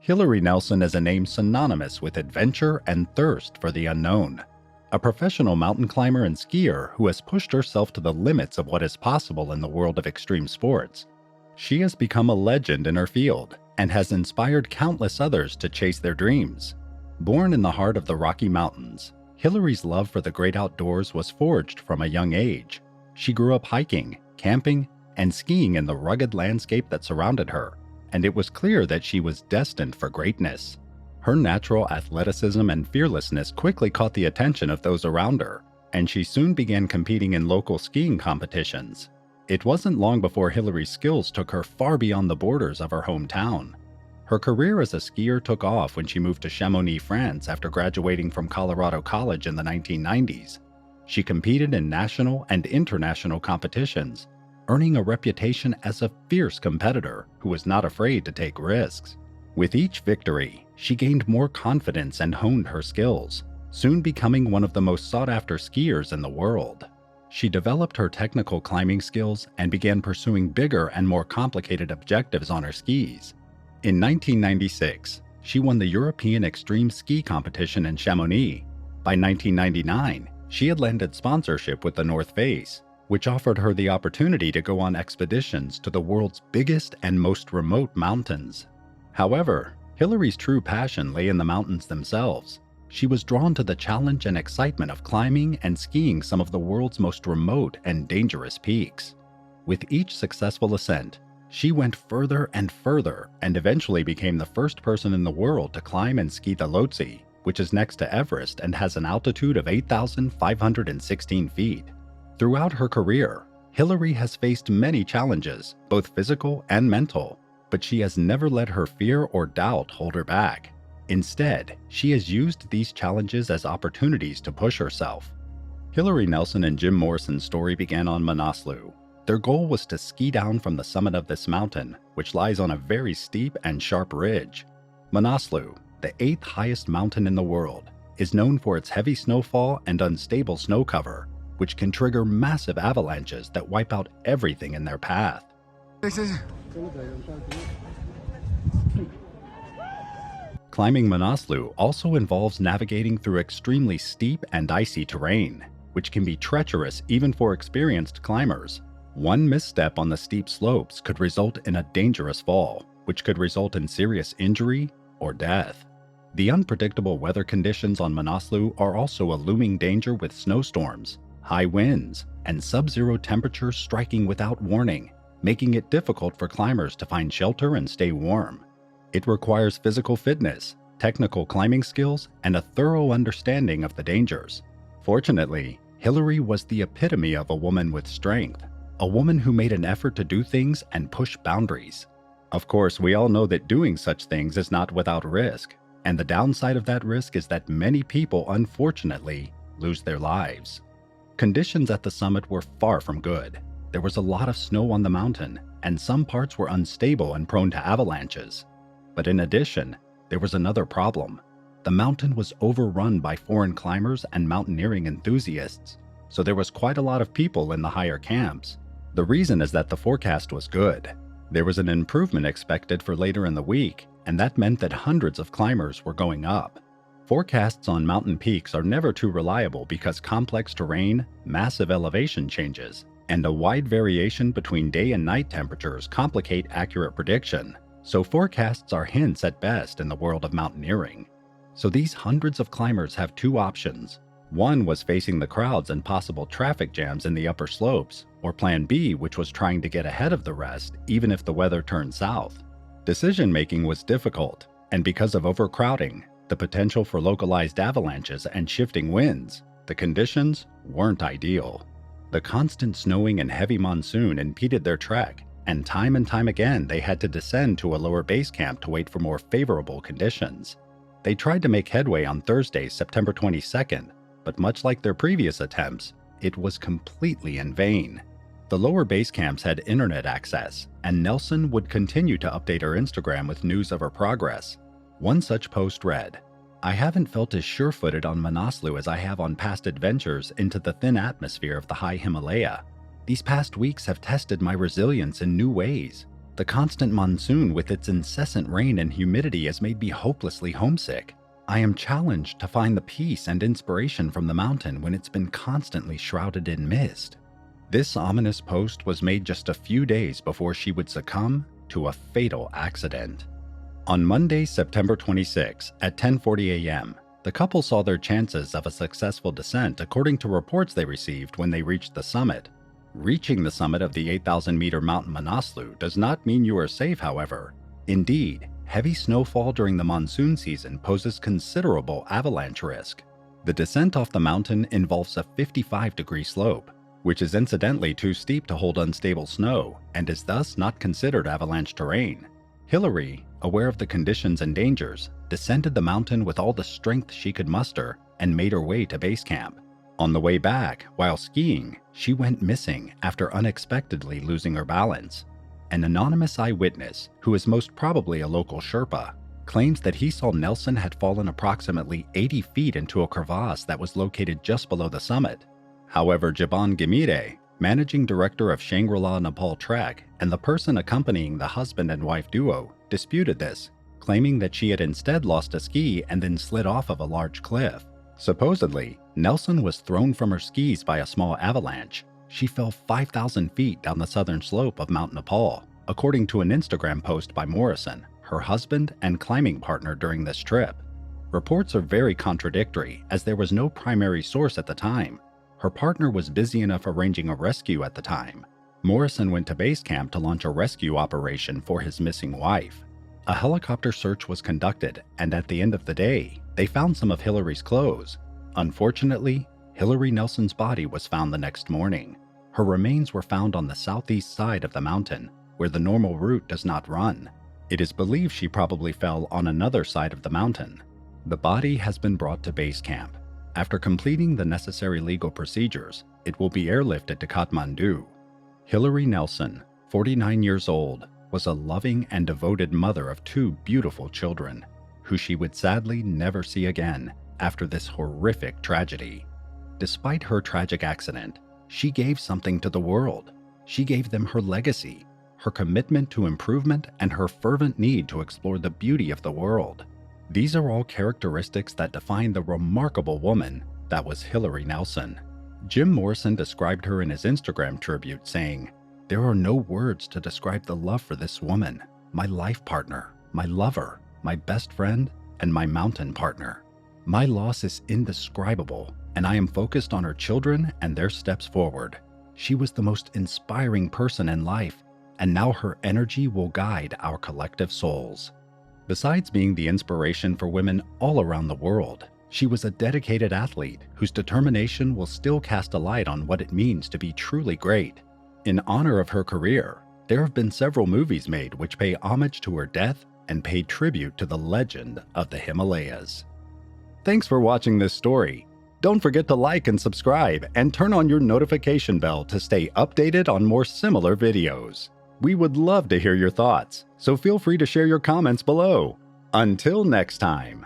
Hillaree Nelson is a name synonymous with adventure and thirst for the unknown. A professional mountain climber and skier who has pushed herself to the limits of what is possible in the world of extreme sports. She has become a legend in her field and has inspired countless others to chase their dreams. Born in the heart of the Rocky Mountains, Hillaree's love for the great outdoors was forged from a young age. She grew up hiking, camping, and skiing in the rugged landscape that surrounded her, and it was clear that she was destined for greatness. Her natural athleticism and fearlessness quickly caught the attention of those around her, and she soon began competing in local skiing competitions. It wasn't long before Hillaree's skills took her far beyond the borders of her hometown. Her career as a skier took off when she moved to Chamonix, France after graduating from Colorado College in the 1990s. She competed in national and international competitions, earning a reputation as a fierce competitor who was not afraid to take risks. With each victory, she gained more confidence and honed her skills, soon becoming one of the most sought-after skiers in the world. She developed her technical climbing skills and began pursuing bigger and more complicated objectives on her skis. In 1996, she won the European Extreme Ski Competition in Chamonix. By 1999, she had landed sponsorship with the North Face, which offered her the opportunity to go on expeditions to the world's biggest and most remote mountains. However, Hillaree's true passion lay in the mountains themselves. She was drawn to the challenge and excitement of climbing and skiing some of the world's most remote and dangerous peaks. With each successful ascent, she went further and further and eventually became the first person in the world to climb and ski the Lhotse, which is next to Everest and has an altitude of 8,516 feet. Throughout her career, Hillaree has faced many challenges, both physical and mental, but she has never let her fear or doubt hold her back. Instead, she has used these challenges as opportunities to push herself. Hillaree Nelson and Jim Morrison's story began on Manaslu. Their goal was to ski down from the summit of this mountain, which lies on a very steep and sharp ridge. Manaslu, the 8th highest mountain in the world, is known for its heavy snowfall and unstable snow cover, which can trigger massive avalanches that wipe out everything in their path. Climbing Manaslu also involves navigating through extremely steep and icy terrain, which can be treacherous even for experienced climbers. One misstep on the steep slopes could result in a dangerous fall, which could result in serious injury or death. The unpredictable weather conditions on Manaslu are also a looming danger with snowstorms, high winds, and sub-zero temperatures striking without warning, making it difficult for climbers to find shelter and stay warm. It requires physical fitness, technical climbing skills, and a thorough understanding of the dangers. Fortunately, Hillaree was the epitome of a woman with strength, a woman who made an effort to do things and push boundaries. Of course, we all know that doing such things is not without risk, and the downside of that risk is that many people, unfortunately, lose their lives. Conditions at the summit were far from good. There was a lot of snow on the mountain, and some parts were unstable and prone to avalanches. But in addition, there was another problem. The mountain was overrun by foreign climbers and mountaineering enthusiasts, so there was quite a lot of people in the higher camps. The reason is that the forecast was good. There was an improvement expected for later in the week, and that meant that hundreds of climbers were going up. Forecasts on mountain peaks are never too reliable because complex terrain, massive elevation changes, and a wide variation between day and night temperatures complicate accurate prediction, so forecasts are hints at best in the world of mountaineering. So these hundreds of climbers have two options. One was facing the crowds and possible traffic jams in the upper slopes, or Plan B, which was trying to get ahead of the rest even if the weather turned south. Decision-making was difficult, and because of overcrowding, the potential for localized avalanches and shifting winds, the conditions weren't ideal. The constant snowing and heavy monsoon impeded their trek, and time again they had to descend to a lower base camp to wait for more favorable conditions. They tried to make headway on Thursday, September 22nd, but much like their previous attempts, it was completely in vain. The lower base camps had internet access, and Nelson would continue to update her Instagram with news of her progress. One such post read, "I haven't felt as sure-footed on Manaslu as I have on past adventures into the thin atmosphere of the high Himalaya. These past weeks have tested my resilience in new ways. The constant monsoon with its incessant rain and humidity has made me hopelessly homesick. I am challenged to find the peace and inspiration from the mountain when it's been constantly shrouded in mist. This ominous post was made just a few days before she would succumb to a fatal accident. On Monday, September 26, at 10:40 a.m., the couple saw their chances of a successful descent according to reports they received when they reached the summit. Reaching the summit of the 8,000-meter mountain Manaslu does not mean you are safe, however. Indeed, heavy snowfall during the monsoon season poses considerable avalanche risk. The descent off the mountain involves a 55-degree slope, which is incidentally too steep to hold unstable snow and is thus not considered avalanche terrain. Hillaree, aware of the conditions and dangers, descended the mountain with all the strength she could muster and made her way to base camp. On the way back, while skiing, she went missing after unexpectedly losing her balance. An anonymous eyewitness, who is most probably a local Sherpa, claims that he saw Nelson had fallen approximately 80 feet into a crevasse that was located just below the summit. However, Jaban Gemire, managing director of Shangri-La Nepal Trek and the person accompanying the husband and wife duo, disputed this, claiming that she had instead lost a ski and then slid off of a large cliff. Supposedly, Nelson was thrown from her skis by a small avalanche. She fell 5,000 feet down the southern slope of Mount Nepal, according to an Instagram post by Morrison, her husband and climbing partner during this trip. Reports are very contradictory as there was no primary source at the time. Her partner was busy enough arranging a rescue at the time. Morrison went to base camp to launch a rescue operation for his missing wife. A helicopter search was conducted, and at the end of the day, they found some of Hillaree's clothes. Unfortunately, Hillaree Nelson's body was found the next morning. Her remains were found on the southeast side of the mountain, where the normal route does not run. It is believed she probably fell on another side of the mountain. The body has been brought to base camp. After completing the necessary legal procedures, it will be airlifted to Kathmandu. Hillaree Nelson, 49 years old, was a loving and devoted mother of 2 beautiful children, who she would sadly never see again after this horrific tragedy. Despite her tragic accident, she gave something to the world. She gave them her legacy, her commitment to improvement, and her fervent need to explore the beauty of the world. These are all characteristics that define the remarkable woman that was Hillaree Nelson. Jim Morrison described her in his Instagram tribute, saying, "There are no words to describe the love for this woman, my life partner, my lover, my best friend, and my mountain partner. My loss is indescribable, and I am focused on her children and their steps forward. She was the most inspiring person in life, and now her energy will guide our collective souls." Besides being the inspiration for women all around the world, she was a dedicated athlete whose determination will still cast a light on what it means to be truly great. In honor of her career, there have been several movies made which pay homage to her death and pay tribute to the legend of the Himalayas. Thanks for watching this story. Don't forget to like and subscribe and turn on your notification bell to stay updated on more similar videos. We would love to hear your thoughts, so feel free to share your comments below. Until next time.